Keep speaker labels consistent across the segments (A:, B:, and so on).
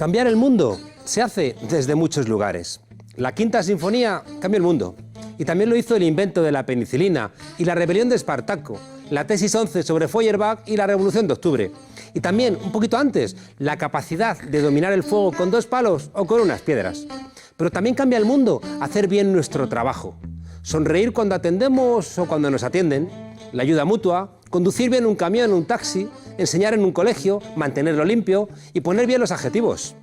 A: Cambiar el mundo se hace desde muchos lugares. La Quinta Sinfonía cambió el mundo. Y también lo hizo el invento de la penicilina y la rebelión de Espartaco, la tesis 11 sobre Feuerbach y la Revolución de Octubre. Y también, un poquito antes, la capacidad de dominar el fuego con 2 palos o con unas piedras. Pero también cambia el mundo hacer bien nuestro trabajo. Sonreír cuando atendemos o cuando nos atienden, la ayuda mutua, conducir bien un camión o un taxi, enseñar en un colegio, mantenerlo limpio y poner bien los adjetivos.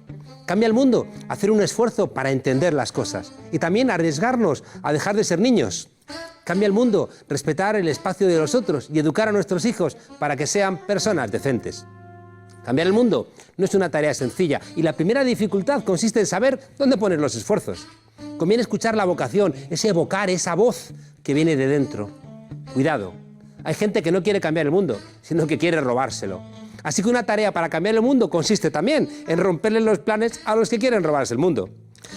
A: Cambia el mundo hacer un esfuerzo para entender las cosas y también arriesgarnos a dejar de ser niños. Cambia el mundo respetar el espacio de los otros y educar a nuestros hijos para que sean personas decentes. Cambiar el mundo no es una tarea sencilla y la primera dificultad consiste en saber dónde poner los esfuerzos. Conviene escuchar la vocación, ese evocar, esa voz que viene de dentro. Cuidado, hay gente que no quiere cambiar el mundo, sino que quiere robárselo. Así que una tarea para cambiar el mundo consiste también en romperle los planes a los que quieren robarse el mundo.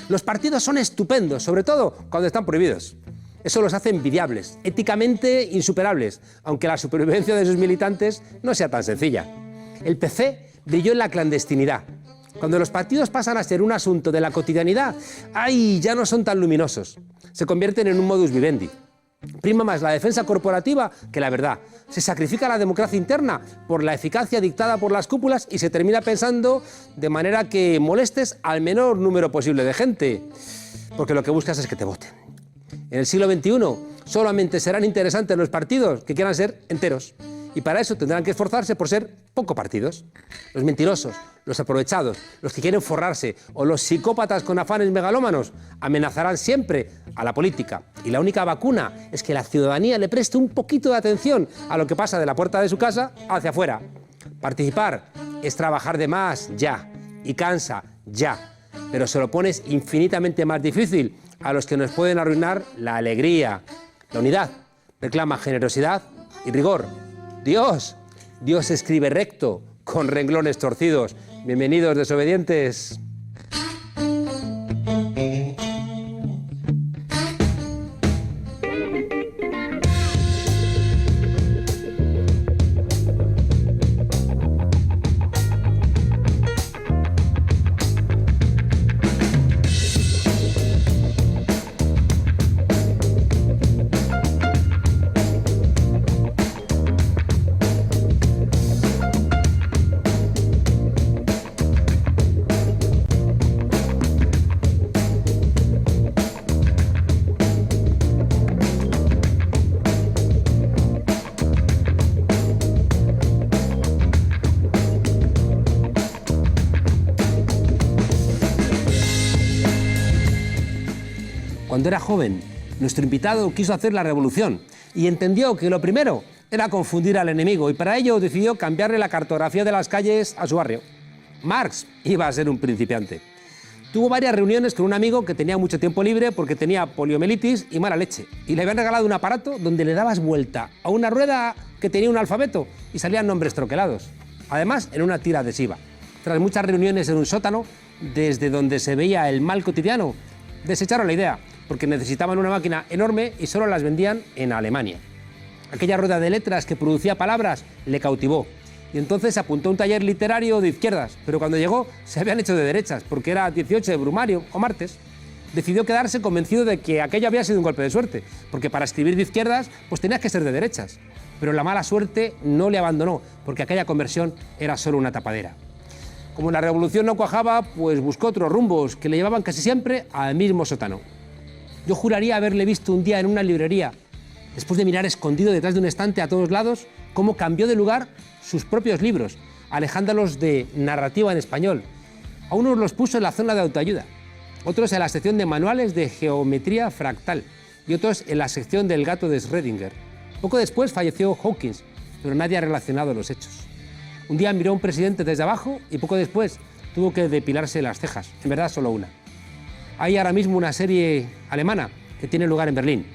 A: Los partidos son estupendos, sobre todo cuando están prohibidos. Eso los hace envidiables, éticamente insuperables, aunque la supervivencia de sus militantes no sea tan sencilla. El PC brilló en la clandestinidad. Cuando los partidos pasan a ser un asunto de la cotidianidad, ¡ay!, ya no son tan luminosos. Se convierten en un modus vivendi. Prima más la defensa corporativa que la verdad. Se sacrifica la democracia interna por la eficacia dictada por las cúpulas y se termina pensando de manera que molestes al menor número posible de gente, porque lo que buscas es que te voten. En el siglo XXI solamente serán interesantes los partidos que quieran ser enteros. Y para eso tendrán que esforzarse por ser poco partidos. Los mentirosos, los aprovechados, los que quieren forrarse o los psicópatas con afanes megalómanos amenazarán siempre a la política. Y la única vacuna es que la ciudadanía le preste un poquito de atención a lo que pasa de la puerta de su casa hacia afuera. Participar es trabajar de más, ya, y cansa, ya. Pero se lo pones infinitamente más difícil a los que nos pueden arruinar la alegría. La unidad reclama generosidad y rigor. Dios escribe recto, con renglones torcidos. Bienvenidos, desobedientes. Cuando era joven, nuestro invitado quiso hacer la revolución y entendió que lo primero era confundir al enemigo y para ello decidió cambiarle la cartografía de las calles a su barrio. Marx iba a ser un principiante. Tuvo varias reuniones con un amigo que tenía mucho tiempo libre porque tenía poliomielitis y mala leche y le habían regalado un aparato donde le dabas vuelta a una rueda que tenía un alfabeto y salían nombres troquelados. Además, en una tira adhesiva. Tras muchas reuniones en un sótano, desde donde se veía el mal cotidiano, desecharon la idea porque necesitaban una máquina enorme y solo las vendían en Alemania. Aquella rueda de letras que producía palabras le cautivó y entonces apuntó a un taller literario de izquierdas, pero cuando llegó se habían hecho de derechas porque era 18 de Brumario o martes. Decidió quedarse convencido de que aquello había sido un golpe de suerte, porque para escribir de izquierdas pues tenías que ser de derechas. Pero la mala suerte no le abandonó porque aquella conversión era solo una tapadera. Como la revolución no cuajaba, pues buscó otros rumbos que le llevaban casi siempre al mismo sótano. Yo juraría haberle visto un día en una librería, después de mirar escondido detrás de un estante a todos lados, cómo cambió de lugar sus propios libros, alejándolos de narrativa en español. A unos los puso en la zona de autoayuda, otros en la sección de manuales de geometría fractal y otros en la sección del gato de Schrödinger. Poco después falleció Hawkins, pero nadie ha relacionado los hechos. Un día miró a un presidente desde abajo y poco después tuvo que depilarse las cejas, en verdad solo una. Hay ahora mismo una serie alemana que tiene lugar en Berlín.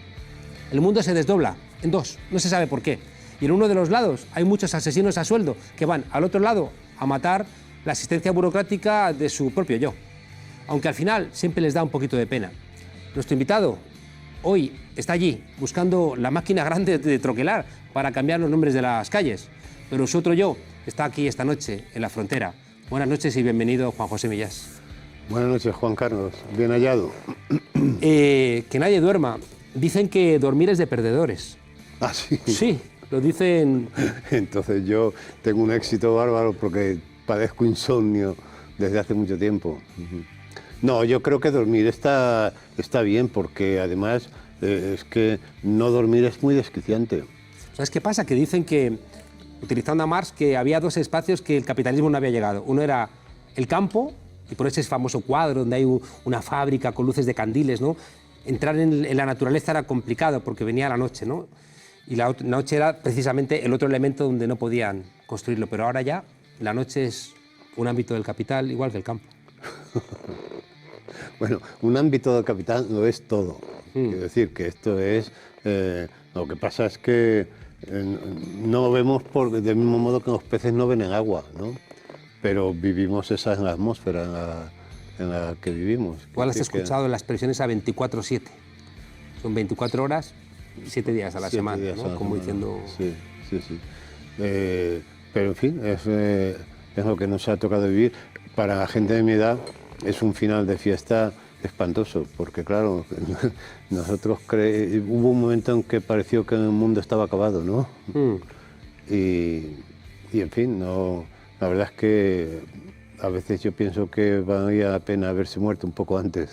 A: El mundo se desdobla en dos, no se sabe por qué. Y en uno de los lados hay muchos asesinos a sueldo que van al otro lado a matar la asistencia burocrática de su propio yo. Aunque al final siempre les da un poquito de pena. Nuestro invitado hoy está allí buscando la máquina grande de troquelar para cambiar los nombres de las calles. Pero su otro yo está aquí esta noche en la frontera, Buenas noches y bienvenido, Juan José Millás.
B: Buenas noches, Juan Carlos. Bien hallado.
A: Que nadie duerma. Dicen que dormir es de perdedores.
B: Ah, sí.
A: Sí, lo dicen.
B: Entonces yo tengo un éxito bárbaro porque padezco insomnio desde hace mucho tiempo. No, yo creo que dormir está bien porque además es que no dormir es muy desquiciante.
A: ¿Sabes qué pasa? Que dicen que, utilizando a Marx, que había dos espacios que el capitalismo no había llegado. Uno era el campo, y por ese famoso cuadro donde hay una fábrica con luces de candiles, ¿no? Entrar en la naturaleza era complicado porque venía la noche, ¿no? Y la noche era precisamente el otro elemento donde no podían construirlo, pero ahora ya la noche es un ámbito del capital igual que el campo.
B: Bueno, un ámbito del capital no es todo. Quiero decir que esto es... lo que pasa es que no vemos del mismo modo que los peces no ven en agua, ¿no? Pero vivimos esa en la atmósfera en la que vivimos.
A: Igual has escuchado las expresiones a 24/7. Son 24 horas, 7 días a la semana, ¿no? Como diciendo...
B: Sí, sí, sí. Pero en fin, es lo que nos ha tocado vivir. Para la gente de mi edad es un final de fiesta espantoso, porque claro, nosotros hubo un momento en que pareció que el mundo estaba acabado, ¿no? Y en fin, no, la verdad es que a veces yo pienso que valía la pena haberse muerto un poco antes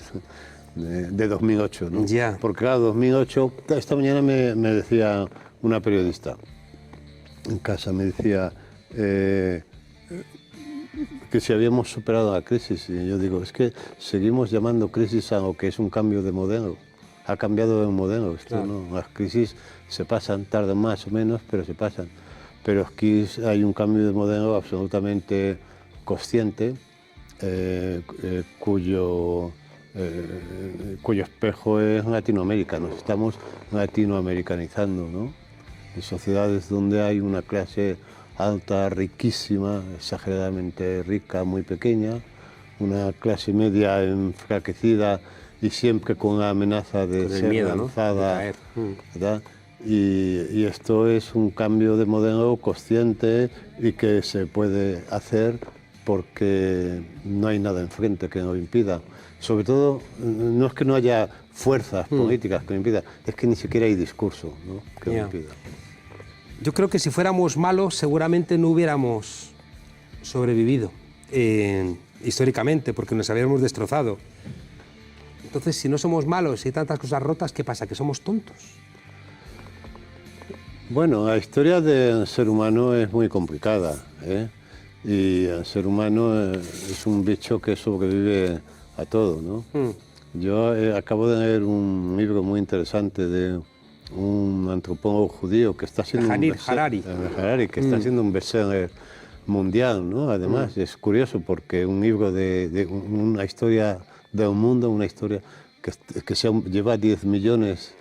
B: de 2008, ¿no?
A: Ya.
B: Porque claro, 2008, esta mañana me decía una periodista en casa, me decía que si habíamos superado la crisis, y yo digo, es que seguimos llamando crisis a lo que es un cambio de modelo. Ha cambiado de modelo, esto, claro. ¿No? Las crisis se pasan, tardan más o menos, pero se pasan. Pero aquí hay un cambio de modelo absolutamente consciente, cuyo espejo es Latinoamérica. Nos estamos latinoamericanizando, ¿no? En sociedades donde hay una clase alta, riquísima, exageradamente rica, muy pequeña, una clase media enfraquecida y siempre con la amenaza de ser
A: miedo,
B: lanzada,
A: ¿no?
B: ¿verdad? Y esto es un cambio de modelo consciente y que se puede hacer porque no hay nada enfrente que lo impida. Sobre todo, no es que no haya fuerzas políticas que lo impidan, es que ni siquiera hay discurso, ¿no? Que lo impida.
A: Yo creo que si fuéramos malos seguramente no hubiéramos sobrevivido históricamente porque nos habíamos destrozado. Entonces, si no somos malos y hay tantas cosas rotas, ¿qué pasa? ¿Que somos tontos?
B: Bueno, la historia del ser humano es muy complicada, ¿eh? Y el ser humano es un bicho que sobrevive a todo, ¿no? Yo acabo de leer un libro muy interesante de un antropólogo judío que está haciendo Harari, que está haciendo un bestseller mundial, ¿no? Además, es curioso porque un libro de una historia del mundo, una historia que lleva 10 millones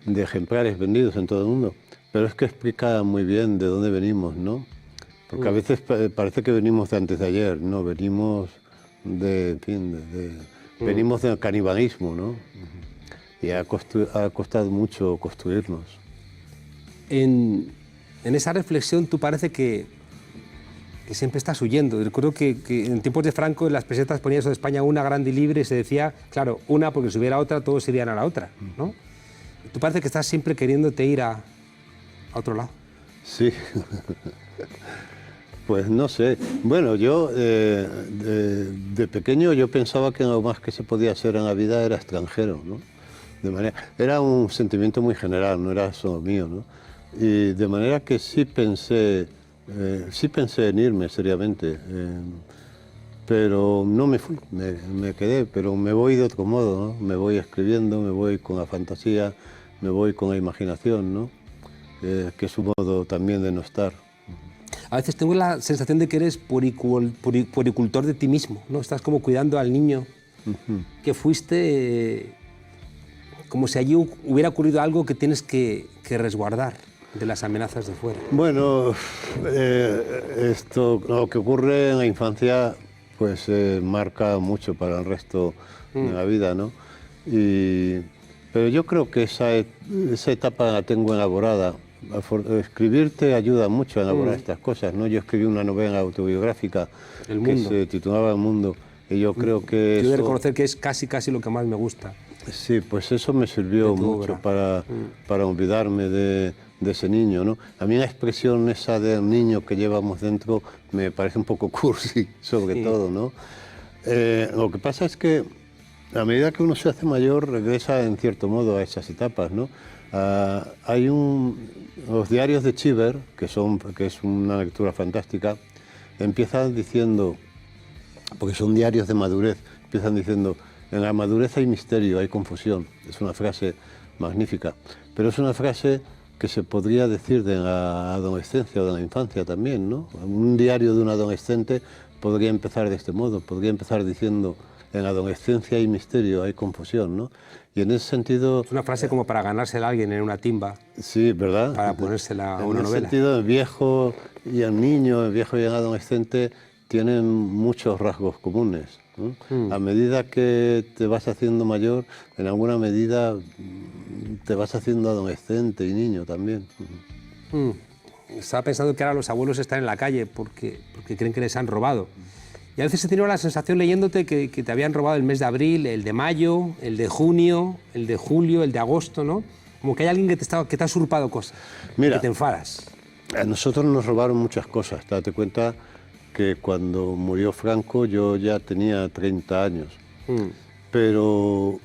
B: de ejemplares vendidos en todo el mundo, pero es que explica muy bien de dónde venimos, ¿no? Porque a veces parece que venimos de antes de ayer, ¿no? Venimos venimos del canibalismo, ¿no? Y ha costado mucho construirnos.
A: En esa reflexión tú parece que siempre estás huyendo. Recuerdo que en tiempos de Franco en las pesetas ponía eso de España una grande y libre y se decía, claro, una porque si hubiera otra todos irían a la otra, ¿no? Tú parece que estás siempre queriéndote ir a otro lado.
B: Sí. Pues no sé. Bueno, yo de pequeño yo pensaba que lo más que se podía hacer en la vida era extranjero, ¿no? Era un sentimiento muy general, no era solo mío, ¿no? Y de manera que sí pensé en irme seriamente, pero no me fui, me quedé, pero me voy de otro modo, ¿no? Me voy escribiendo, me voy con la fantasía, me voy con la imaginación, ¿no? Que es un modo también de no estar.
A: A veces tengo la sensación de que eres puricultor de ti mismo, ¿no? Estás como cuidando al niño que fuiste, como si allí hubiera ocurrido algo que tienes que resguardar de las amenazas de fuera.
B: Bueno, lo que ocurre en la infancia pues marca mucho para el resto de la vida, ¿no? Pero yo creo que esa etapa la tengo elaborada Escribir te ayuda mucho a elaborar estas cosas, ¿no? Yo escribí una novela autobiográfica que se titulaba El Mundo, y yo creo que
A: Yo he de reconocer que es casi lo que más me gusta.
B: Sí, pues eso me sirvió mucho para olvidarme de ese niño, ¿no? A mí la expresión esa del niño que llevamos dentro me parece un poco cursi, sobre todo, ¿no? Lo que pasa es que a medida que uno se hace mayor, regresa en cierto modo a esas etapas, ¿no? Hay los diarios de Cheever, que es una lectura fantástica, empiezan diciendo, porque son diarios de madurez, empiezan diciendo: en la madurez hay misterio, hay confusión. Es una frase magnífica, pero es una frase que se podría decir de la adolescencia o de la infancia también, ¿no? Un diario de un adolescente podría empezar de este modo, podría empezar diciendo: en la adolescencia hay misterio, hay confusión, ¿no? Y en ese sentido...
A: Es una frase como para ganársela a alguien en una timba.
B: Sí, ¿verdad?
A: Para ponérsela a una novela.
B: En ese sentido, el viejo y el niño, el viejo y el adolescente tienen muchos rasgos comunes, ¿no? A medida que te vas haciendo mayor, en alguna medida te vas haciendo adolescente y niño también.
A: Estaba pensando que ahora los abuelos están en la calle porque creen que les han robado. Y a veces he tenido la sensación leyéndote que te habían robado el mes de abril, el de mayo, el de junio, el de julio, el de agosto, ¿no? Como que hay alguien que te ha usurpado cosas. Mira, que te enfadas.
B: A nosotros nos robaron muchas cosas. Date cuenta que cuando murió Franco yo ya tenía 30 años. Pero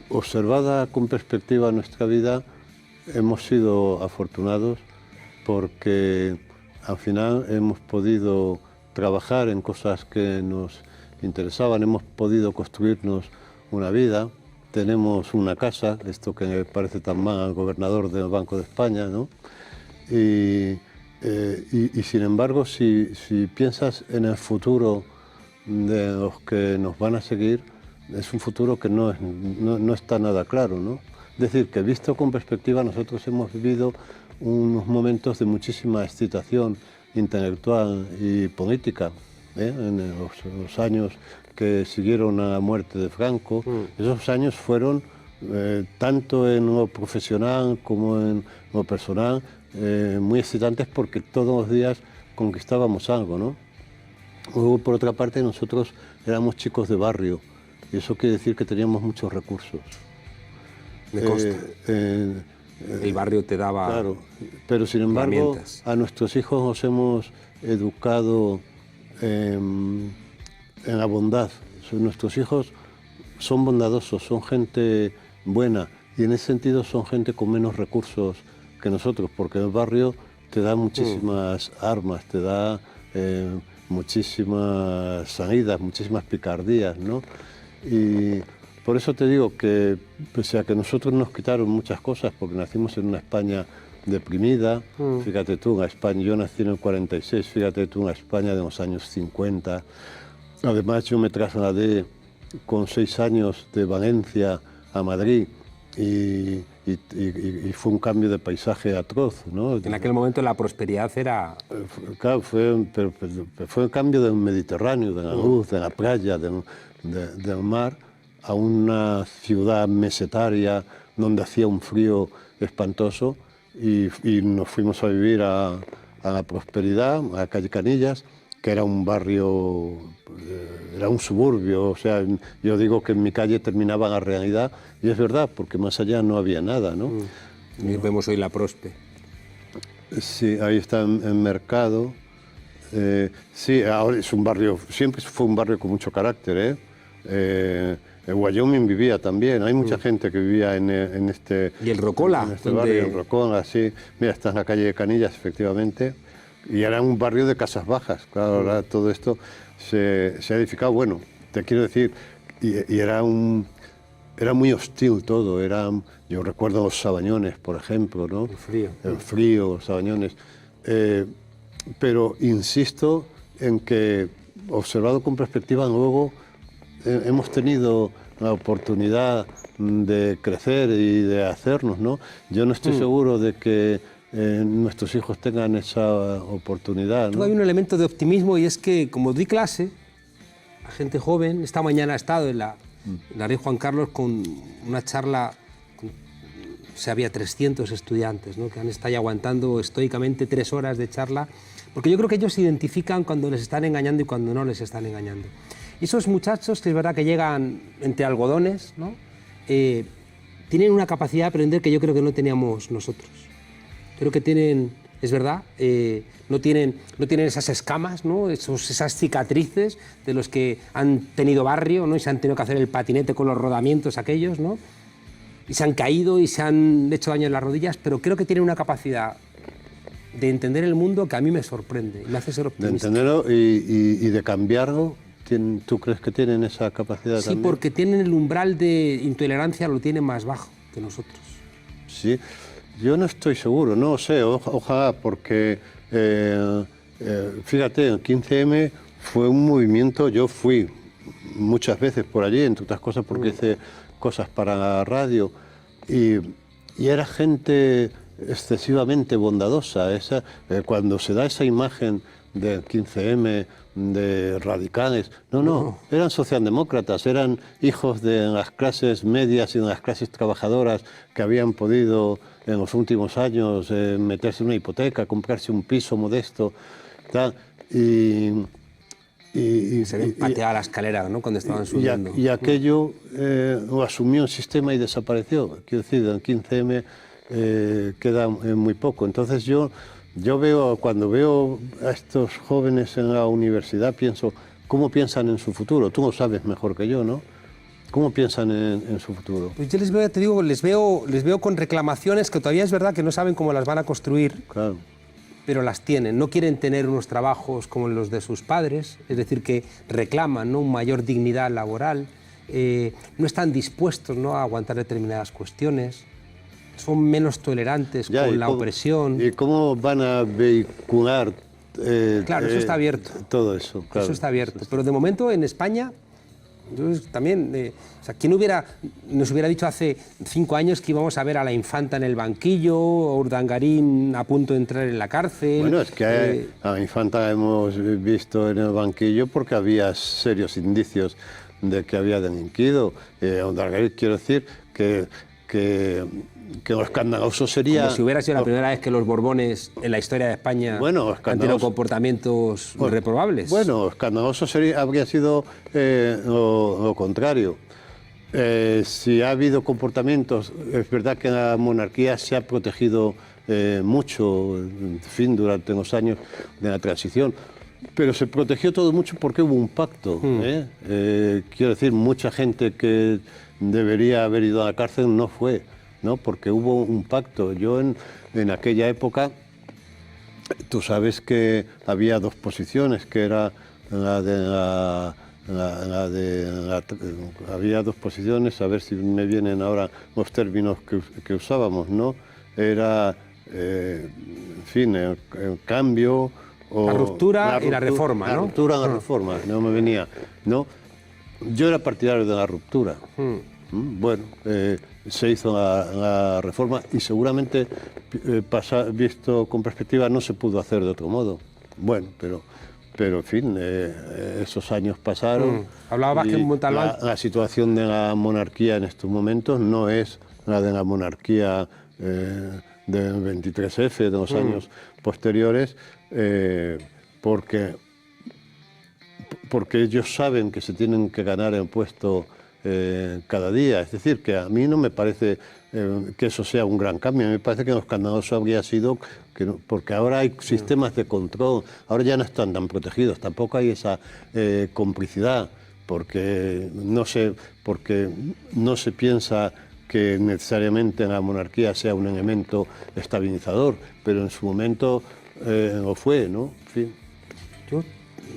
B: observada con perspectiva nuestra vida, hemos sido afortunados porque al final hemos podido trabajar en cosas que nos interesaban, hemos podido construirnos una vida, tenemos una casa, esto que me parece tan mal al gobernador del Banco de España, ¿no? Y sin embargo, si piensas en el futuro de los que nos van a seguir, es un futuro que no está nada claro, ¿no? Es decir, que visto con perspectiva, nosotros hemos vivido unos momentos de muchísima excitación intelectual y política, en los años que siguieron a la muerte de Franco. Esos años fueron, tanto en lo profesional como en lo personal, muy excitantes porque todos los días conquistábamos algo, ¿no? Luego, por otra parte, nosotros éramos chicos de barrio y eso quiere decir que teníamos muchos recursos.
A: Me consta. El barrio te daba...
B: Claro, pero sin embargo a nuestros hijos los hemos educado en la bondad. Nuestros hijos son bondadosos, son gente buena y en ese sentido son gente con menos recursos que nosotros, porque el barrio te da muchísimas armas, te da muchísimas salidas, muchísimas picardías, ¿no? Y por eso te digo que, pese a que nosotros nos quitaron muchas cosas, porque nacimos en una España deprimida, fíjate tú, una España, yo nací en el 46, fíjate tú, una España de los años 50. Además, yo me trasladé con 6 años de Valencia a Madrid y fue un cambio de paisaje atroz, ¿no?
A: En aquel momento la prosperidad era...
B: Claro, fue un cambio del Mediterráneo, de la luz, de la playa, del mar, a una ciudad mesetaria donde hacía un frío espantoso y nos fuimos a vivir a la prosperidad, a calle Canillas, que era un barrio, era un suburbio, o sea, yo digo que en mi calle terminaba la realidad y es verdad, porque más allá no había nada, ¿no?
A: Y vemos hoy la Prospe.
B: Sí, ahí está en Mercado. Sí, ahora es un barrio, siempre fue un barrio con mucho carácter, En Wyoming vivía también, hay mucha gente que vivía en este...
A: ¿Y el Rocola?
B: En este barrio, en Rocola, sí. Mira, está en la calle de Canillas, efectivamente. Y era un barrio de casas bajas, claro, ahora todo esto se ha edificado. Bueno, te quiero decir, y era muy hostil todo, yo recuerdo los Sabañones, por ejemplo, ¿no? El frío, los Sabañones. Pero insisto en que, observado con perspectiva, luego hemos tenido la oportunidad de crecer y de hacernos, ¿no? Yo no estoy seguro de que nuestros hijos tengan esa oportunidad, ¿no?
A: Hay un elemento de optimismo y es que, como doy clase a gente joven, esta mañana he estado en la Rey Juan Carlos con una charla había 300 estudiantes, ¿no? Que han estado ahí aguantando estoicamente 3 horas de charla, porque yo creo que ellos identifican cuando les están engañando y cuando no les están engañando. Y esos muchachos, que es verdad que llegan entre algodones, ¿no? Tienen una capacidad de aprender que yo creo que no teníamos nosotros. Creo que tienen, es verdad, no tienen esas escamas, ¿no? Esas cicatrices de los que han tenido barrio, ¿no? Y se han tenido que hacer el patinete con los rodamientos aquellos, ¿no? Y se han caído y se han hecho daño en las rodillas, pero creo que tienen una capacidad de entender el mundo que a mí me sorprende, me hace ser optimista.
B: De entenderlo y de cambiarlo. ¿Tú crees que tienen esa capacidad
A: sí,
B: también?
A: Sí, porque tienen el umbral de intolerancia, lo tienen más bajo que nosotros.
B: Sí, yo no estoy seguro, no sé, ojalá, porque fíjate, el 15M fue un movimiento, yo fui muchas veces por allí, entre otras cosas porque hice cosas para la radio, y era gente excesivamente bondadosa. Cuando se da esa imagen del 15M, de radicales, no, eran socialdemócratas, eran hijos de las clases medias y de las clases trabajadoras que habían podido en los últimos años meterse en una hipoteca, comprarse un piso modesto, tal, y
A: se ven patear la escalera, ¿no? Cuando estaban subiendo.
B: Y aquello lo asumió el sistema y desapareció. Quiero decir, del 15M queda muy poco. Entonces yo veo, cuando veo a estos jóvenes en la universidad, pienso, ¿cómo piensan en su futuro? Tú lo sabes mejor que yo, ¿no? ¿Cómo piensan en su futuro?
A: Pues yo les veo, te digo, les veo con reclamaciones que todavía es verdad que no saben cómo las van a construir,
B: claro,
A: pero las tienen. No quieren tener unos trabajos como los de sus padres, es decir, que reclaman, ¿no?, una mayor dignidad laboral, no están dispuestos, ¿no?, a aguantar determinadas cuestiones. Son menos tolerantes con la opresión.
B: ¿Y cómo van a vehicular
A: claro, eso está abierto.
B: Todo eso? Claro,
A: eso está abierto. Pero de momento en España, también, o sea, ¿quién nos hubiera dicho hace 5 años que íbamos a ver a la infanta en el banquillo, a Urdangarín a punto de entrar en la cárcel?
B: Bueno, es que a la infanta la hemos visto en el banquillo porque había serios indicios de que había delinquido. Urdangarín, quiero decir que lo escandaloso sería...
A: Como si hubiera sido la primera vez que los Borbones en la historia de España han tenido comportamientos reprobables.
B: Bueno, escandaloso habría sido lo contrario. Si ha habido comportamientos, es verdad que la monarquía se ha protegido mucho, en fin, durante los años de la transición, pero se protegió todo mucho porque hubo un pacto. Quiero decir, mucha gente que debería haber ido a la cárcel no fue, ¿no? Porque hubo un pacto. Yo en aquella época, tú sabes que había 2 posiciones, que era había 2 posiciones, a ver si me vienen ahora los términos que usábamos, ¿no? Era, en fin, el cambio...
A: La ruptura y la reforma, ¿no?
B: La ruptura y la reforma, no me venía, ¿no? Yo era partidario de la ruptura. Bueno, se hizo la reforma y seguramente, visto con perspectiva, no se pudo hacer de otro modo. Bueno, pero en fin, esos años pasaron.
A: Hablaba Vázquez Montalbán.
B: La situación de la monarquía en estos momentos no es la de la monarquía del 23F, de los años posteriores, porque ellos saben que se tienen que ganar el puesto cada día. Es decir, que a mí no me parece que eso sea un gran cambio. Me parece que lo escandaloso habría sido porque ahora hay sistemas de control, ahora ya no están tan protegidos, tampoco hay esa complicidad, porque no se piensa que necesariamente la monarquía sea un elemento estabilizador, pero en su momento lo fue, ¿no? En fin.
A: Yo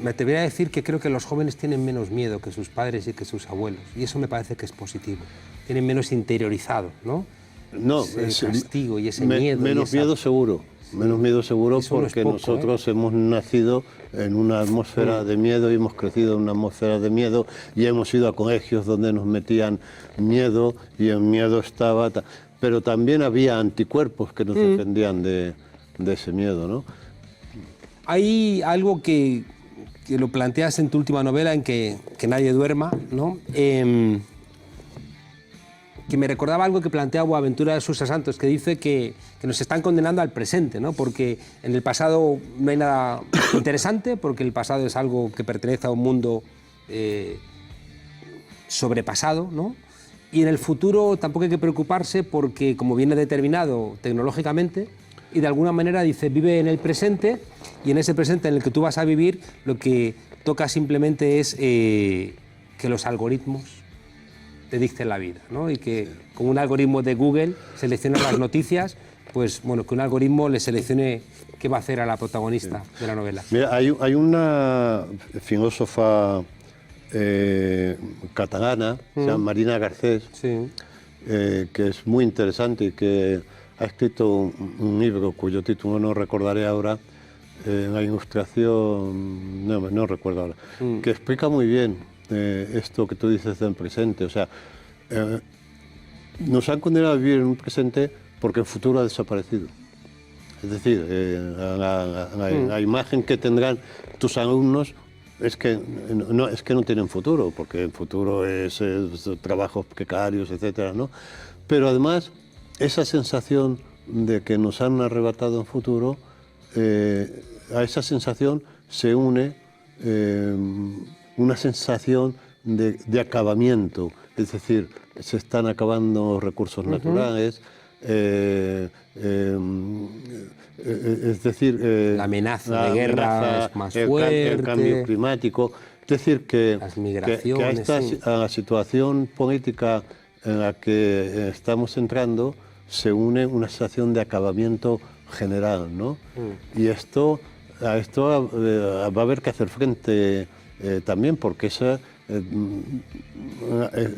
A: me atrevería a decir que creo que los jóvenes tienen menos miedo que sus padres y que sus abuelos, y eso me parece que es positivo. Tienen menos interiorizado, ¿no?
B: No,
A: ese castigo y ese miedo.
B: Menos miedo seguro. Menos miedo seguro
A: eso
B: porque
A: no es poco,
B: nosotros hemos nacido en una atmósfera de miedo y hemos crecido en una atmósfera de miedo y hemos ido a colegios donde nos metían miedo y el miedo estaba... Pero también había anticuerpos que nos defendían de ese miedo, ¿no?
A: Hay algo que lo planteas en tu última novela, en que nadie duerma, ¿no? que me recordaba algo que plantea Boaventura de Sousa Santos, que dice que nos están condenando al presente, ¿no? Porque en el pasado no hay nada interesante, porque el pasado es algo que pertenece a un mundo sobrepasado, ¿no? Y en el futuro tampoco hay que preocuparse porque, como viene determinado tecnológicamente, y de alguna manera dice, vive en el presente, y en ese presente en el que tú vas a vivir, lo que toca simplemente es que los algoritmos te dicten la vida, ¿no? Y que con un algoritmo de Google selecciona las noticias, pues bueno, que un algoritmo le seleccione qué va a hacer a la protagonista de la novela.
B: Mira, hay una filósofa catalana, se llama Marina Garcés,
A: Sí.
B: que es muy interesante y que ha escrito un libro cuyo título no recordaré ahora, en la ilustración, no recuerdo ahora, que explica muy bien esto que tú dices del presente. O sea, nos han condenado a vivir en un presente porque el futuro ha desaparecido. Es decir, la imagen que tendrán tus alumnos es que no tienen futuro, porque el futuro es trabajos precarios, etcétera, ¿no? Pero además, esa sensación de que nos han arrebatado el futuro, a esa sensación se une una sensación de acabamiento, es decir, se están acabando los recursos naturales, es decir,
A: la amenaza de guerra es más fuerte,
B: el cambio climático, es decir, que
A: las migraciones,
B: a la situación política en la que estamos entrando se une una sensación de acabamiento general, ¿no? Y a esto va a haber que hacer frente también, porque esa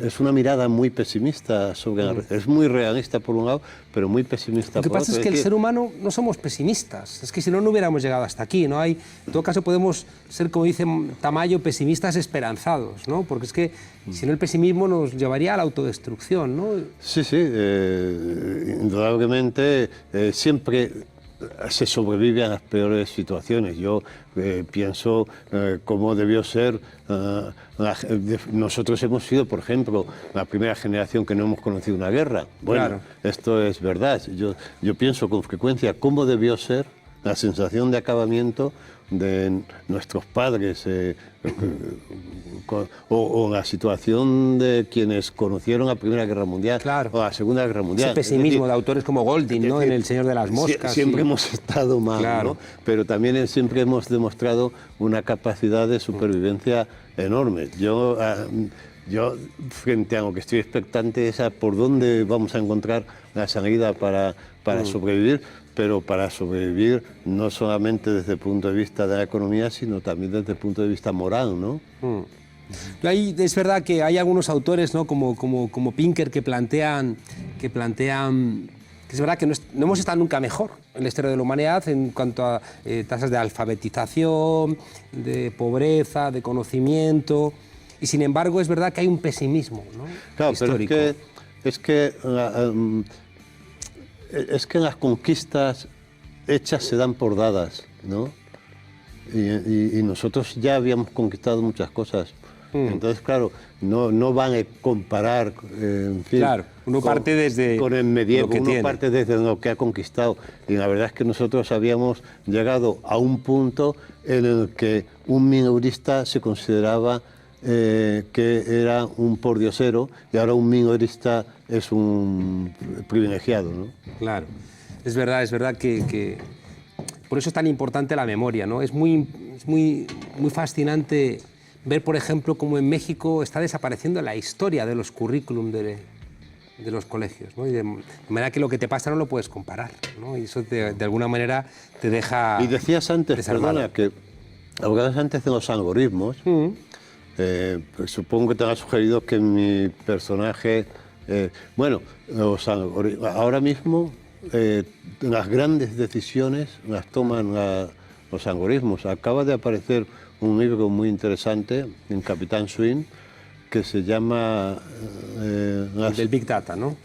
B: es una mirada muy pesimista sobre es muy realista por un lado, pero muy pesimista por otro.
A: Lo que pasa es que el ser humano no somos pesimistas, es que si no, no hubiéramos llegado hasta aquí, ¿no? En todo caso podemos ser, como dice Tamayo, pesimistas esperanzados, ¿no? Porque es que si no, el pesimismo nos llevaría a la autodestrucción, ¿no?
B: Sí, indudablemente siempre se sobrevive a las peores situaciones. Yo pienso cómo debió ser. Nosotros hemos sido, por ejemplo, la primera generación que no hemos conocido una guerra. Bueno, claro. Esto es verdad. Yo pienso con frecuencia cómo debió ser la sensación de acabamiento de nuestros padres o la situación de quienes conocieron la Primera Guerra Mundial,
A: claro,
B: o la Segunda Guerra Mundial.
A: Ese pesimismo de autores como Golding, ¿no? En El Señor de las Moscas.
B: Siempre hemos estado mal, claro, ¿no? Pero también siempre hemos demostrado una capacidad de supervivencia enorme. Yo, frente a lo que estoy expectante, es a por dónde vamos a encontrar la salida para sobrevivir, pero para sobrevivir no solamente desde el punto de vista de la economía, sino también desde el punto de vista moral, ¿no?
A: Ahí es verdad que hay algunos autores, ¿no? como Pinker, que plantean que es verdad que no hemos estado nunca mejor en la historia de la humanidad en cuanto a tasas de alfabetización, de pobreza, de conocimiento, y sin embargo es verdad que hay un pesimismo, ¿no?
B: Claro,
A: histórico.
B: Pero es que las conquistas hechas se dan por dadas, ¿no? Y nosotros ya habíamos conquistado muchas cosas. Entonces, claro, no van a comparar, en fin,
A: claro, uno parte desde
B: con el medievo, uno parte desde lo que ha conquistado. Y la verdad es que nosotros habíamos llegado a un punto en el que un minorista se consideraba que era un pordiosero, y ahora un minorista es un privilegiado, ¿no?
A: Claro, es verdad que por eso es tan importante la memoria, ¿no? Es muy fascinante ver, por ejemplo, cómo en México está desapareciendo la historia de los currículum de los colegios, ¿no? Y de manera que lo que te pasa no lo puedes comparar, ¿no? Y eso de alguna manera te deja.
B: Y decías antes, perdona, que hablabas antes de los algoritmos. Pues supongo que te has sugerido que mi personaje... bueno, ahora mismo las grandes decisiones las toman los algoritmos. Acaba de aparecer un libro muy interesante en Capitán Swing que se llama...
A: del Big Data, ¿no?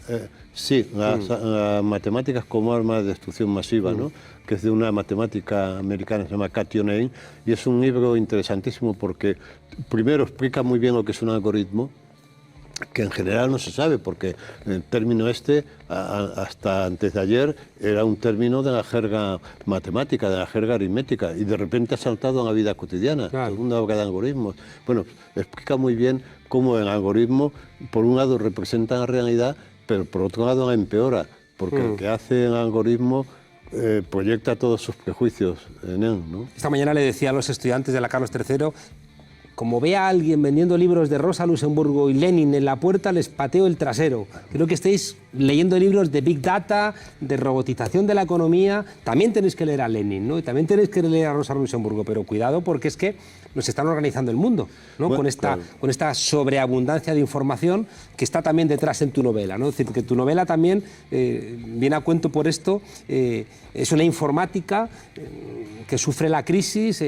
B: Sí, las matemáticas como arma de destrucción masiva, ¿no? Que es de una matemática americana, se llama Cat O'Neill, y es un libro interesantísimo porque primero explica muy bien lo que es un algoritmo, que en general no se sabe, porque el término este, hasta antes de ayer, era un término de la jerga matemática, de la jerga aritmética, y de repente ha saltado a la vida cotidiana.
A: Claro.
B: Todo el mundo habla de algoritmos. Bueno, explica muy bien cómo el algoritmo, por un lado, representa la realidad, pero por otro lado la empeora, porque el que hace el algoritmo proyecta todos sus prejuicios en él, ¿no?
A: Esta mañana le decía a los estudiantes de la Carlos III, como vea a alguien vendiendo libros de Rosa Luxemburgo y Lenin en la puerta, les pateo el trasero. Creo que estáis leyendo libros de Big Data, de robotización de la economía. También tenéis que leer a Lenin, ¿no? Y también tenéis que leer a Rosa Luxemburgo, pero cuidado porque es que nos están organizando el mundo, ¿no?
B: Bueno,
A: con esta sobreabundancia de información que está también detrás en tu novela, ¿no? Es decir, que tu novela también viene a cuento por esto. Es una informática que sufre la crisis,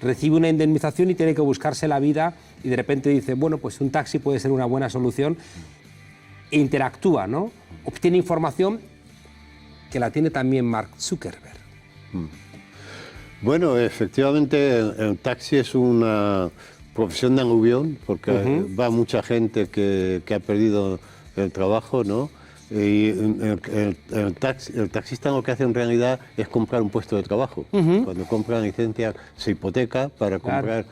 A: recibe una indemnización y tiene que buscarse la vida y de repente dice, bueno, pues un taxi puede ser una buena solución e interactúa, ¿no? Obtiene información que la tiene también Mark Zuckerberg.
B: Bueno, efectivamente el taxi es una profesión de aluvión, porque va mucha gente que ha perdido el trabajo, ¿no? Y el taxista lo que hace en realidad es comprar un puesto de trabajo. Cuando compra la licencia se hipoteca para comprar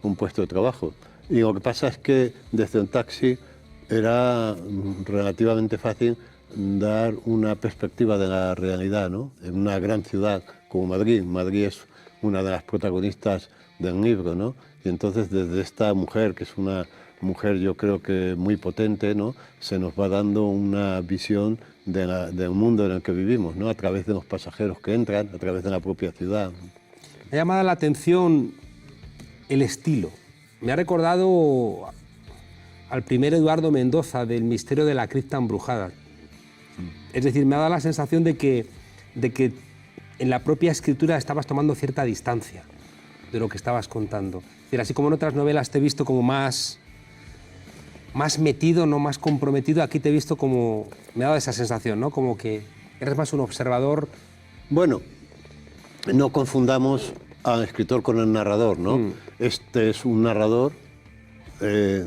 B: un puesto de trabajo. Y lo que pasa es que desde el taxi era relativamente fácil dar una perspectiva de la realidad, ¿no? En una gran ciudad como Madrid. Madrid es una de las protagonistas del libro, ¿no? Y entonces desde esta mujer, que es una mujer yo creo que muy potente, ¿no? Se nos va dando una visión del mundo en el que vivimos, ¿no? A través de los pasajeros que entran, a través de la propia ciudad.
A: Me ha llamado la atención el estilo. Me ha recordado al primer Eduardo Mendoza del Misterio de la Cripta Embrujada. Es decir, me ha dado la sensación de que en la propia escritura estabas tomando cierta distancia de lo que estabas contando. Es decir, así como en otras novelas te he visto como más metido, no más comprometido, aquí te he visto como... Me ha dado esa sensación, ¿no? Como que eres más un observador.
B: Bueno, no confundamos al escritor con el narrador, ¿no? Este es un narrador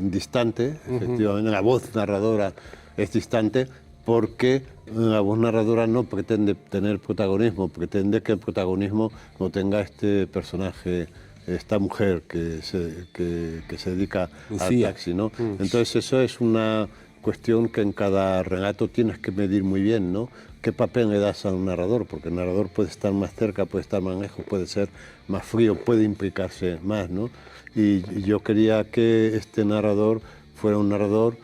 B: distante, efectivamente, la voz narradora es distante, porque la voz narradora no pretende tener protagonismo, pretende que el protagonismo lo tenga este personaje, esta mujer que se dedica
A: Lucía.
B: al taxi, ¿no? Entonces eso es una cuestión que en cada relato tienes que medir muy bien, ¿no? ¿Qué papel le das al narrador? Porque el narrador puede estar más cerca, puede estar más lejos, puede ser más frío, puede implicarse más, ¿no? Y yo quería que este narrador fuera un narrador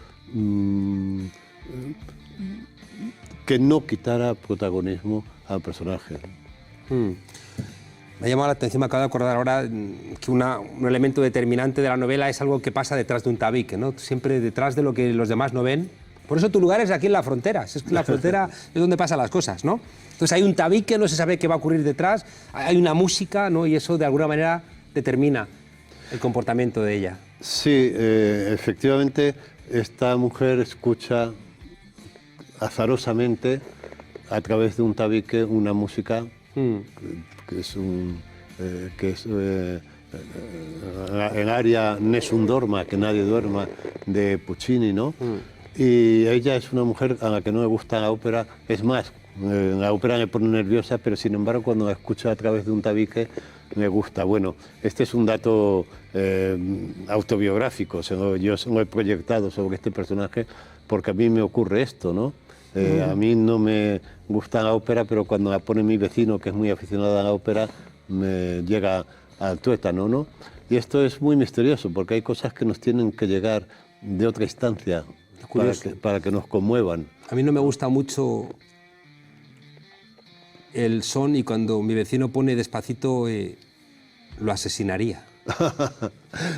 B: que no quitara protagonismo al personaje.
A: Me ha llamado la atención, me acabo de acordar ahora que un elemento determinante de la novela es algo que pasa detrás de un tabique, ¿no? Siempre detrás de lo que los demás no ven. Por eso tu lugar es aquí en la frontera. Es que la frontera es donde pasan las cosas, ¿no? Entonces hay un tabique, no se sabe qué va a ocurrir detrás, hay una música, ¿no? Y eso de alguna manera determina el comportamiento de ella.
B: Sí, efectivamente, esta mujer escucha azarosamente a través de un tabique una música que es el aria Nessun Dorma, que nadie duerma, de Puccini, ¿no? Y ella es una mujer a la que no le gusta la ópera, es más, la ópera me pone nerviosa, pero sin embargo cuando la escucha a través de un tabique me gusta. Bueno, este es un dato autobiográfico, yo lo he proyectado sobre este personaje porque a mí me ocurre esto, ¿no? A mí no me gusta la ópera, pero cuando la pone mi vecino, que es muy aficionado a la ópera, me llega al tuétano, ¿no? Y esto es muy misterioso, porque hay cosas que nos tienen que llegar de otra instancia para que nos conmuevan.
A: A mí no me gusta mucho el son y cuando mi vecino pone Despacito lo asesinaría.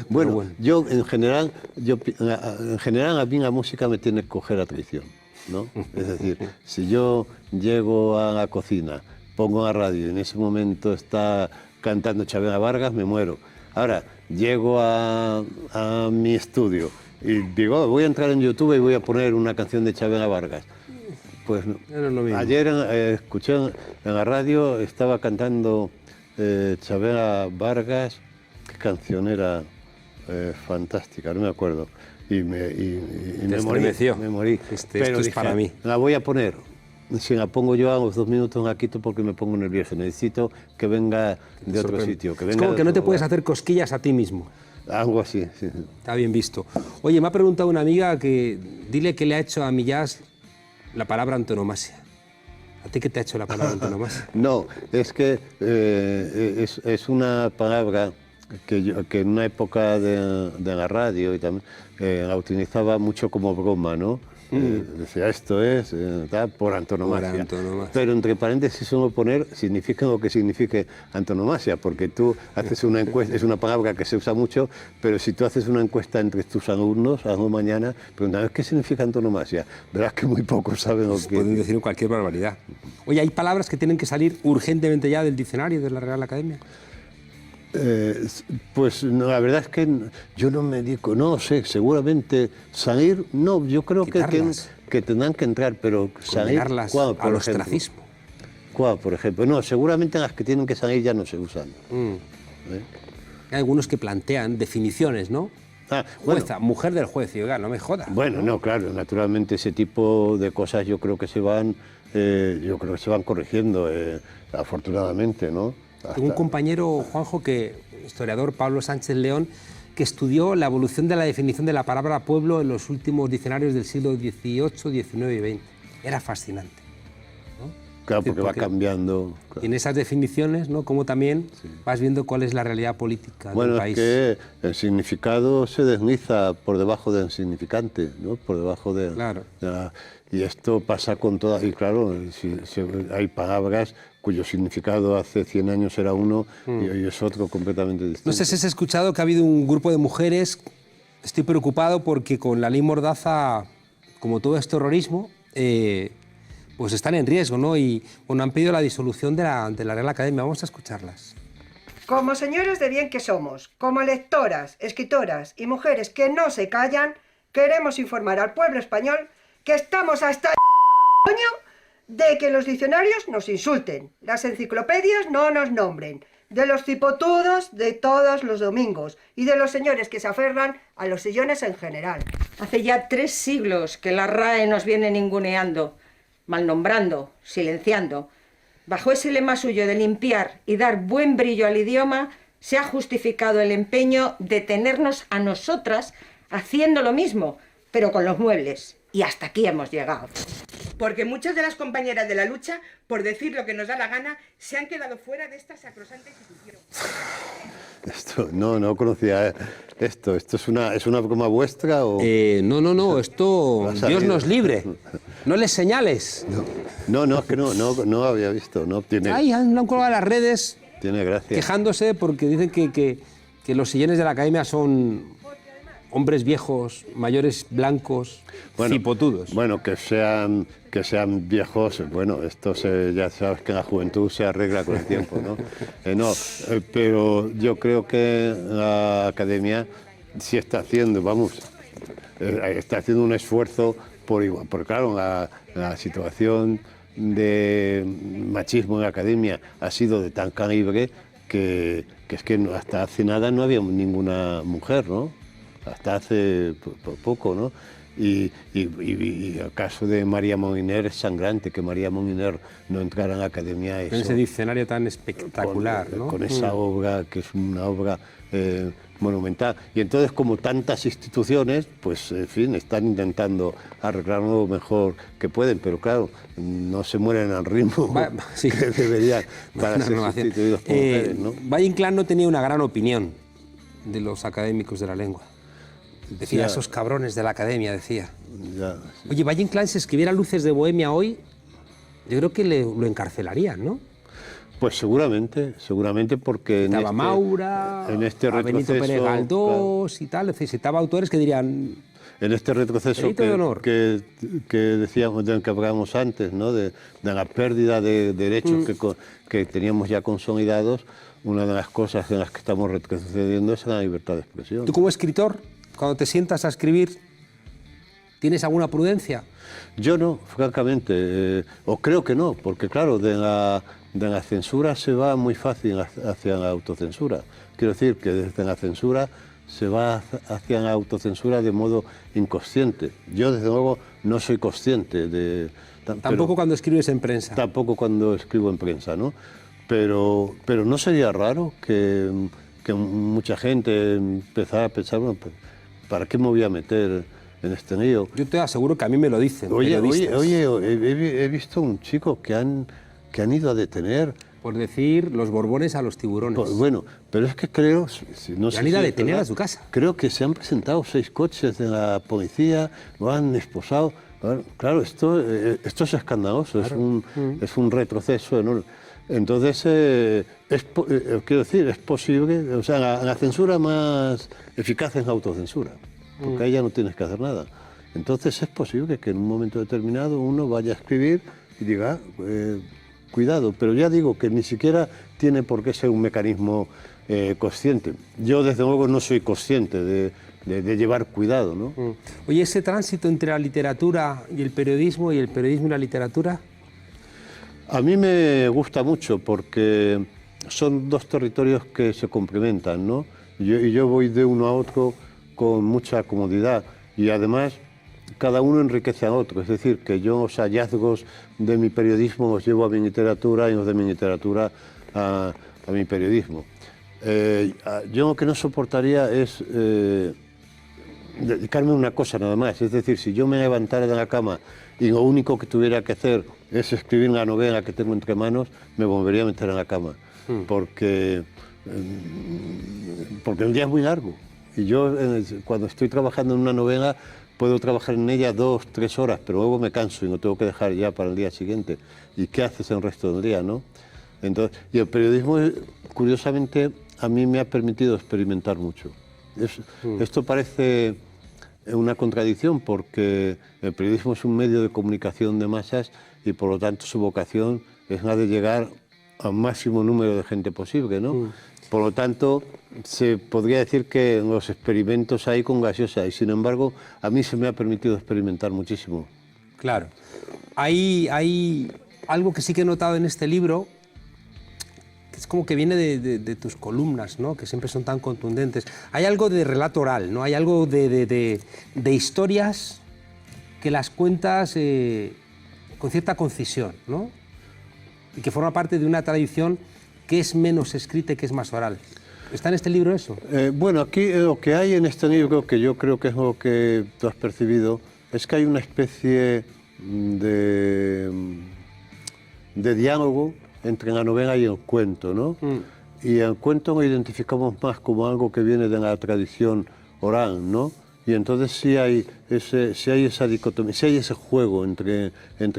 B: Bueno, yo en general a mí la música me tiene que coger a traición, ¿no? Es decir, si yo llego a la cocina, pongo la radio y en ese momento está cantando Chavela Vargas, me muero. Ahora, llego a mi estudio y digo, voy a entrar en YouTube y voy a poner una canción de Chavela Vargas. Pues ayer escuché en la radio, estaba cantando Chavela Vargas, qué canción era fantástica, no me acuerdo. me morí.
A: Esto es para mí.
B: La voy a poner. Si la pongo yo a los 2 minutos la quito porque me pongo nervioso. Necesito que venga de otro sitio.
A: Es como que no te puedes hacer cosquillas a ti mismo.
B: Algo así, sí.
A: Está bien visto. Oye, me ha preguntado una amiga que dile que le ha hecho a Millás la palabra antonomasia. ¿A ti qué te ha hecho la palabra antonomasia?
B: No, es que es una palabra que en una época de la radio y también la utilizaba mucho como broma, ¿no? Decía, esto es por antonomasia.
A: Por antonomasia.
B: Pero entre paréntesis solo poner significa lo que signifique antonomasia, porque tú haces una encuesta, es una palabra que se usa mucho, pero si tú haces una encuesta entre tus alumnos, hazlo mañana, preguntan, ¿qué significa antonomasia? Verás que muy pocos saben lo que...
A: Pueden decir cualquier barbaridad. Oye, ¿hay palabras que tienen que salir urgentemente ya del diccionario de la Real Academia?
B: Pues no, la verdad es que yo no me dedico, no sé, seguramente salir, no, yo creo que tendrán que entrar, pero salir
A: ¿cuál, al ostracismo?
B: ¿Cuál, por ejemplo? No, seguramente las que tienen que salir ya no se usan.
A: Hay algunos que plantean definiciones, ¿no?
B: Bueno,
A: Jueza, mujer del juez, y oiga, no me jodas.
B: Bueno, no, claro, naturalmente ese tipo de cosas yo creo que se van corrigiendo, afortunadamente, ¿no?
A: Tengo un compañero, Juanjo, historiador Pablo Sánchez León, que estudió la evolución de la definición de la palabra pueblo en los últimos diccionarios del siglo XVIII, XIX y XX. Era fascinante, ¿no?
B: Claro, porque va cambiando. Claro.
A: Y en esas definiciones, ¿no? Como también vas viendo cuál es la realidad política del país.
B: Bueno, es que el significado se desliza por debajo del significante, ¿no? Por debajo de...
A: Claro.
B: Y esto pasa con todas... Y claro, hay palabras cuyo significado hace 100 años era uno y hoy es otro completamente distinto.
A: No sé si has escuchado que ha habido un grupo de mujeres. Estoy preocupado porque con la ley Mordaza, como todo es terrorismo, pues están en riesgo, ¿no? Y bueno, han pedido la disolución de la Real Academia. Vamos a escucharlas.
C: Como señoras de bien que somos, como lectoras, escritoras y mujeres que no se callan, queremos informar al pueblo español que estamos hasta el coño de que los diccionarios nos insulten, las enciclopedias no nos nombren, de los cipotudos de todos los domingos y de los señores que se aferran a los sillones en general.
D: Hace ya 3 siglos que la RAE nos viene ninguneando, malnombrando, silenciando. Bajo ese lema suyo de limpiar y dar buen brillo al idioma, se ha justificado el empeño de tenernos a nosotras haciendo lo mismo, pero con los muebles. Y hasta aquí hemos llegado.
E: Porque muchas de las compañeras de la lucha, por decir lo que nos da la gana, se han quedado fuera de esta sacrosanta institución.
B: No conocía esto. ¿Esto es una broma vuestra o...?
A: No, esto... Dios nos libre. No les señales.
B: No, es que no había visto. No tiene...
A: Ay, han colgado las redes.
B: Tiene gracia.
A: Quejándose porque dicen que los sillones de la Academia son hombres viejos, mayores, blancos, cipotudos.
B: Bueno, que sean viejos, bueno, esto ya sabes que en la juventud se arregla con el tiempo, ¿no? Pero yo creo que la Academia sí está haciendo, está haciendo un esfuerzo porque claro, la situación de machismo en la Academia ha sido de tan calibre que es que hasta hace nada no había ninguna mujer, ¿no? Hasta hace poco, ¿no? Y el caso de María Moliner es sangrante, que María Moliner no entrara en la Academia.
A: En ese diccionario tan espectacular, ¿no?
B: Con esa obra, que es una obra monumental. Y entonces, como tantas instituciones, pues, en fin, están intentando arreglarlo lo mejor que pueden, pero claro, no se mueren al ritmo que deberían para ser sustituidos por mujeres, ¿no?
A: Valle Inclán no tenía una gran opinión de los académicos de la lengua. Decía, esos cabrones de la Academia, decía.
B: Ya, sí.
A: Oye, Valle Inclán, si escribiera Luces de Bohemia hoy, yo creo que lo encarcelarían, ¿no?
B: Pues seguramente porque...
A: Citaba Maura,
B: en este
A: a Benito Pérez Galdós y tal, citaba autores que dirían...
B: En este retroceso que decíamos, del que hablábamos antes, ¿no? de la pérdida de derechos que teníamos ya consolidados, una de las cosas en las que estamos retrocediendo es la libertad de expresión.
A: ¿Tú como escritor, cuando te sientas a escribir, tienes alguna prudencia?
B: Yo no, francamente, o creo que no, porque claro, de la censura se va muy fácil hacia la autocensura. Quiero decir que desde la censura hacia la autocensura de modo inconsciente. Yo, desde luego, no soy consciente de...
A: Tampoco cuando escribes en prensa.
B: Tampoco cuando escribo en prensa, ¿no? Pero ¿no sería raro que mucha gente empezara a pensar, bueno, ¿para qué me voy a meter en este lío?
A: Yo te aseguro que a mí me lo dicen.
B: Oye, he visto un chico que han ido a detener...
A: Por decir los borbones a los tiburones.
B: Pues, bueno, pero es que creo... No sé
A: han ido a
B: si es
A: detener
B: verdad,
A: a su casa.
B: Creo que se han presentado 6 coches de la policía, lo han esposado. Claro, esto es escandaloso, claro. Es un retroceso enorme. Entonces, quiero decir, es posible, o sea, la censura más eficaz es la autocensura, porque ahí ya no tienes que hacer nada. Entonces es posible que en un momento determinado uno vaya a escribir y diga, cuidado, pero ya digo que ni siquiera tiene por qué ser un mecanismo consciente. Yo, desde luego, no soy consciente de llevar cuidado, ¿no?
A: Oye, ese tránsito entre la literatura y el periodismo y la literatura...
B: A mí me gusta mucho porque son 2 territorios que se complementan, ¿no? Y yo voy de uno a otro con mucha comodidad y además cada uno enriquece al otro. Es decir, que yo los hallazgos de mi periodismo los llevo a mi literatura y los de mi literatura a mi periodismo. Yo lo que no soportaría es dedicarme a una cosa nada más. Es decir, si yo me levantara de la cama y lo único que tuviera que hacer es escribir la novela que tengo entre manos, me volvería a meter en la cama, porque el día es muy largo. Y yo, cuando estoy trabajando en una novela, puedo trabajar en ella 2, 3 horas, pero luego me canso y no tengo que dejar ya para el día siguiente. ¿Y qué haces el resto del día, no? Entonces, y el periodismo, curiosamente, a mí me ha permitido experimentar mucho. Esto parece una contradicción porque el periodismo es un medio de comunicación de masas y por lo tanto su vocación es la de llegar al máximo número de gente posible, ¿no? Por lo tanto, se podría decir que los experimentos hay con gaseosa y sin embargo a mí se me ha permitido experimentar muchísimo.
A: Claro. Hay algo que sí que he notado en este libro, que es como que viene de tus columnas, ¿no? Que siempre son tan contundentes. Hay algo de relato oral, ¿no? Hay algo de historias que las cuentas con cierta concisión, ¿no? Y que forma parte de una tradición que es menos escrita y que es más oral. ¿Está en este libro eso?
B: Bueno, aquí lo que hay en este libro, que yo creo que es lo que tú has percibido, es que hay una especie de diálogo entre la novela y el cuento, ¿no? Y el cuento lo identificamos más como algo que viene de la tradición oral, ¿no? Y entonces sí hay esa dicotomía, sí hay ese juego entre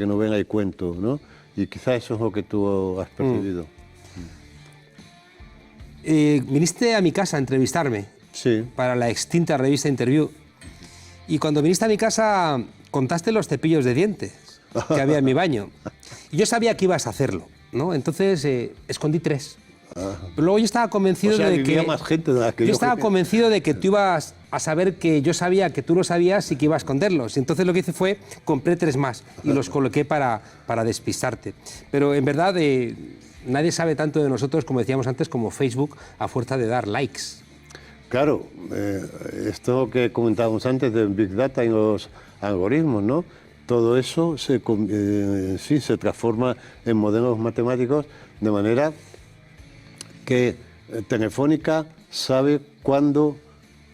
B: novela y cuento, ¿no? Y quizá eso es lo que tú has percibido.
A: Viniste a mi casa a entrevistarme,
B: sí,
A: para la extinta revista Interview. Y cuando viniste a mi casa contaste los cepillos de dientes que había en mi baño. Y yo sabía que ibas a hacerlo, ¿no? Entonces escondí 3. Pero luego yo estaba convencido de que...
B: más gente de la que
A: yo estaba convencido de que tú ibas a saber que yo sabía que tú lo sabías y que iba a esconderlos. Y entonces lo que hice fue, compré 3 más y los coloqué para despistarte. Pero en verdad nadie sabe tanto de nosotros, como decíamos antes, como Facebook, a fuerza de dar likes.
B: Claro, esto que comentábamos antes de Big Data y los algoritmos, ¿no? Todo eso se transforma en modelos matemáticos de manera que Telefónica sabe cuándo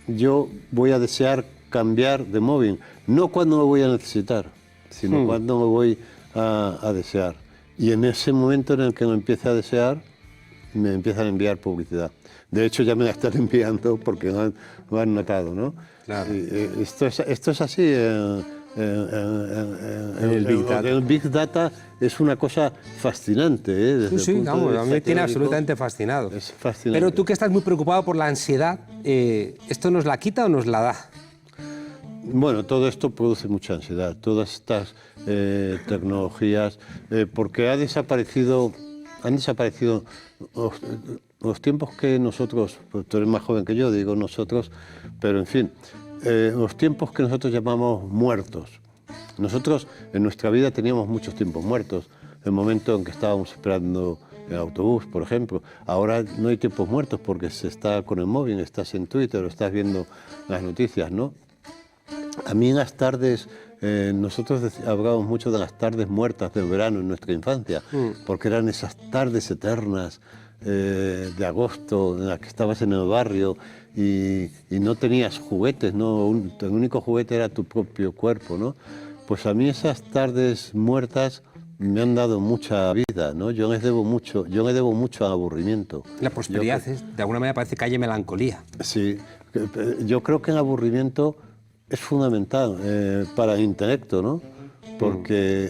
B: yo voy a desear cambiar de móvil, no cuándo lo voy a necesitar, sino cuándo lo voy a desear. Y en ese momento en el que lo empiece a desear, me empiezan a enviar publicidad. De hecho, ya me la están enviando porque lo han notado, ¿no?
A: Claro.
B: Esto es así. El Big Data es una cosa fascinante. Desde
A: Sí, vamos, a mí me tiene absolutamente fascinado.
B: Es fascinante.
A: Pero tú que estás muy preocupado por la ansiedad, ¿esto nos la quita o nos la da?
B: Bueno, todo esto produce mucha ansiedad, todas estas tecnologías, porque han desaparecido los tiempos que nosotros, pues tú eres más joven que yo, digo nosotros, pero en fin, los tiempos que nosotros llamamos muertos. Nosotros en nuestra vida teníamos muchos tiempos muertos, el momento en que estábamos esperando en autobús, por ejemplo. Ahora no hay tiempos muertos porque se está con el móvil, estás en Twitter o estás viendo las noticias, ¿no? A mí en las tardes, nosotros hablábamos mucho de las tardes muertas del verano en nuestra infancia, porque eran esas tardes eternas de agosto en las que estabas en el barrio y no tenías juguetes, ¿no? El único juguete era tu propio cuerpo, ¿no? Pues a mí esas tardes muertas me han dado mucha vida, ¿no? Yo les debo mucho al aburrimiento.
A: La prosperidad, de alguna manera, parece que haya melancolía.
B: Sí, yo creo que el aburrimiento es fundamental para el intelecto, ¿no? Porque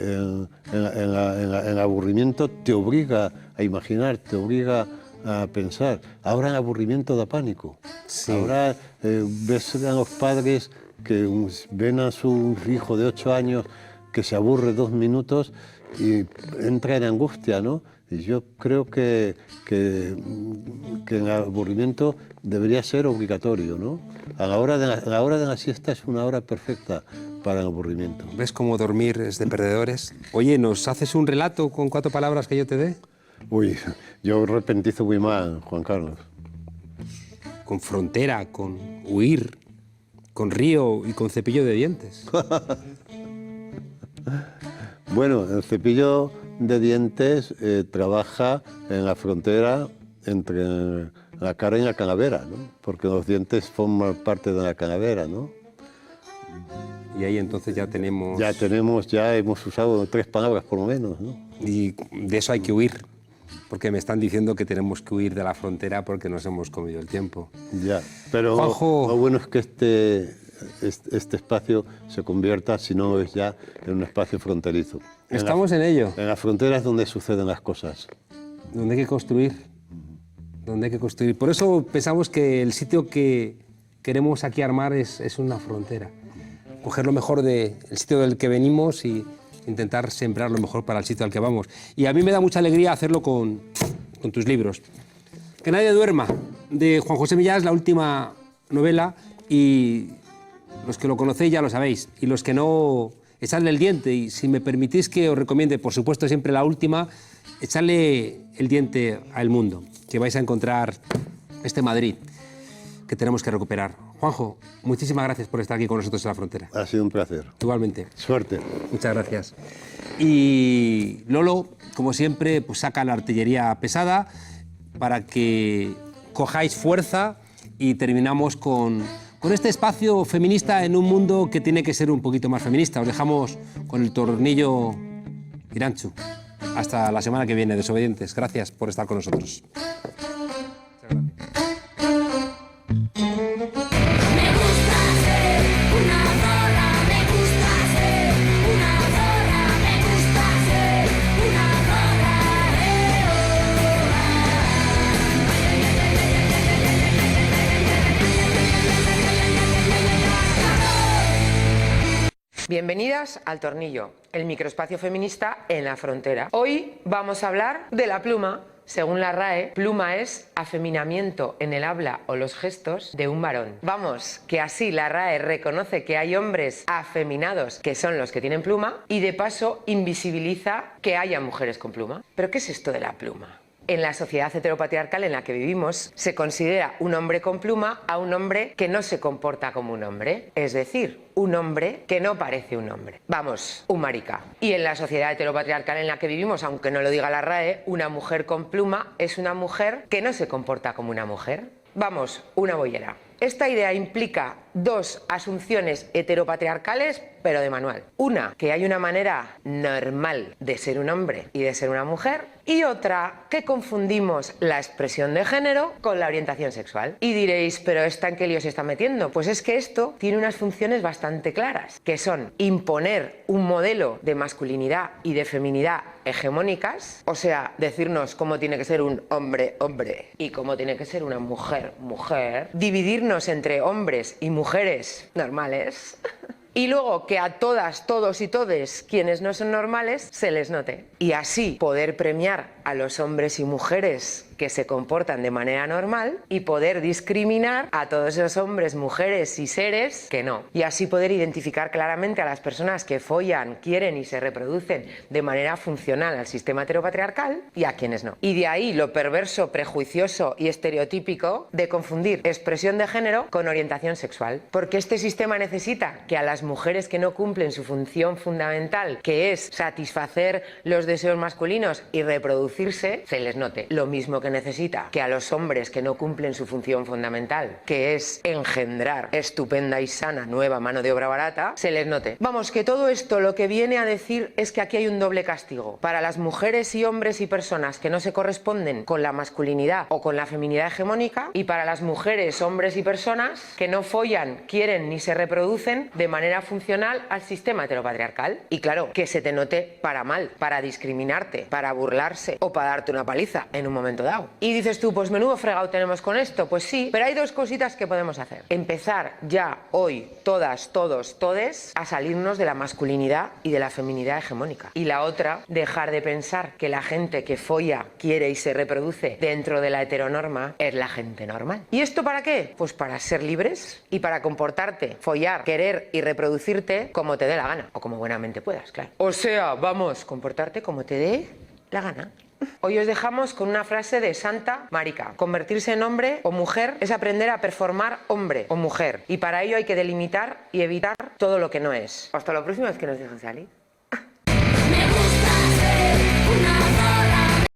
B: el aburrimiento te obliga a imaginar, te obliga a pensar. Ahora el aburrimiento da pánico. Sí. Ahora ves a los padres que ven a su hijo de 8 años que se aburre 2 minutos y entra en angustia, ¿no? Y yo creo que el aburrimiento debería ser obligatorio, ¿no? La hora de la siesta es una hora perfecta para el aburrimiento.
A: ¿Ves cómo dormir es de perdedores? Oye, ¿nos haces un relato con 4 palabras que yo te dé?
B: Uy, yo repentizo muy mal, Juan Carlos.
A: Con frontera, con huir, con río y con cepillo de dientes.
B: Bueno, el cepillo de dientes trabaja en la frontera entre la cara y la calavera, ¿no? Porque los dientes forman parte de la calavera, ¿no?
A: Y ahí entonces ya tenemos...
B: Ya hemos usado 3 palabras por lo menos, ¿no?
A: Y de eso hay que huir, porque me están diciendo que tenemos que huir de la frontera porque nos hemos comido el tiempo.
B: Ya, pero
A: Juanjo...
B: lo bueno es que este espacio se convierta, si no es ya, en un espacio fronterizo.
A: Estamos en ello.
B: En las fronteras es donde suceden las cosas.
A: Donde hay que construir. Donde hay que construir. Por eso pensamos que el sitio que queremos aquí armar es una frontera. Coger lo mejor del sitio del que venimos y intentar sembrar lo mejor para el sitio al que vamos. Y a mí me da mucha alegría hacerlo con tus libros. Que nadie duerma, de Juan José Millás, la última novela, y los que lo conocéis ya lo sabéis, y los que no, echadle el diente, y si me permitís que os recomiende, por supuesto siempre la última, echadle el diente a El Mundo, que vais a encontrar este Madrid que tenemos que recuperar. Juanjo, muchísimas gracias por estar aquí con nosotros en la frontera.
B: Ha sido un placer.
A: Igualmente.
B: Suerte.
A: Muchas gracias. Y Lolo, como siempre, pues saca la artillería pesada para que cojáis fuerza y terminamos con este espacio feminista en un mundo que tiene que ser un poquito más feminista. Os dejamos con el tornillo Irantzu. Hasta la semana que viene, desobedientes. Gracias por estar con nosotros.
F: Bienvenidas al Tornillo, el microespacio feminista en la frontera. Hoy vamos a hablar de la pluma. Según la RAE, pluma es afeminamiento en el habla o los gestos de un varón. Vamos, que así la RAE reconoce que hay hombres afeminados, que son los que tienen pluma, y de paso invisibiliza que haya mujeres con pluma. ¿Pero qué es esto de la pluma? En la sociedad heteropatriarcal en la que vivimos, se considera un hombre con pluma a un hombre que no se comporta como un hombre. Es decir, un hombre que no parece un hombre. Vamos, un marica. Y en la sociedad heteropatriarcal en la que vivimos, aunque no lo diga la RAE, una mujer con pluma es una mujer que no se comporta como una mujer. Vamos, una boyera. Esta idea implica 2 asunciones heteropatriarcales, pero de manual. Una, que hay una manera normal de ser un hombre y de ser una mujer. Y otra, que confundimos la expresión de género con la orientación sexual. Y diréis, ¿pero esta en qué lío se está metiendo? Pues es que esto tiene unas funciones bastante claras, que son imponer un modelo de masculinidad y de feminidad hegemónicas, o sea, decirnos cómo tiene que ser un hombre, hombre, y cómo tiene que ser una mujer, mujer, dividirnos entre hombres y mujeres normales, y luego que a todas, todos y todes quienes no son normales se les note. Y así poder premiar a los hombres y mujeres que se comportan de manera normal y poder discriminar a todos esos hombres, mujeres y seres que no. Y así poder identificar claramente a las personas que follan, quieren y se reproducen de manera funcional al sistema heteropatriarcal y a quienes no. Y de ahí lo perverso, prejuicioso y estereotípico de confundir expresión de género con orientación sexual. Porque este sistema necesita que a las mujeres que no cumplen su función fundamental, que es satisfacer los deseos masculinos y reproducirse, se les note. Lo mismo que necesita que a los hombres que no cumplen su función fundamental, que es engendrar estupenda y sana nueva mano de obra barata, se les note. Vamos, que todo esto lo que viene a decir es que aquí hay un doble castigo. Para las mujeres y hombres y personas que no se corresponden con la masculinidad o con la feminidad hegemónica, y para las mujeres, hombres y personas que no follan, quieren ni se reproducen de manera funcional al sistema heteropatriarcal. Y claro, que se te note para mal, para discriminarte, para burlarse o para darte una paliza en un momento dado. Y dices tú, pues menudo fregado tenemos con esto. Pues sí, pero hay dos cositas que podemos hacer. Empezar ya hoy, todas, todos, todes, a salirnos de la masculinidad y de la feminidad hegemónica. Y la otra, dejar de pensar que la gente que folla, quiere y se reproduce dentro de la heteronorma es la gente normal. ¿Y esto para qué? Pues para ser libres y para comportarte, follar, querer y reproducirte como te dé la gana, o como buenamente puedas, claro. O sea, vamos, comportarte como te dé la gana. Hoy os dejamos con una frase de Santa Marica. Convertirse en hombre o mujer es aprender a performar hombre o mujer. Y para ello hay que delimitar y evitar todo lo que no es. Hasta la próxima vez que nos dejen salir.
G: Me gusta ser una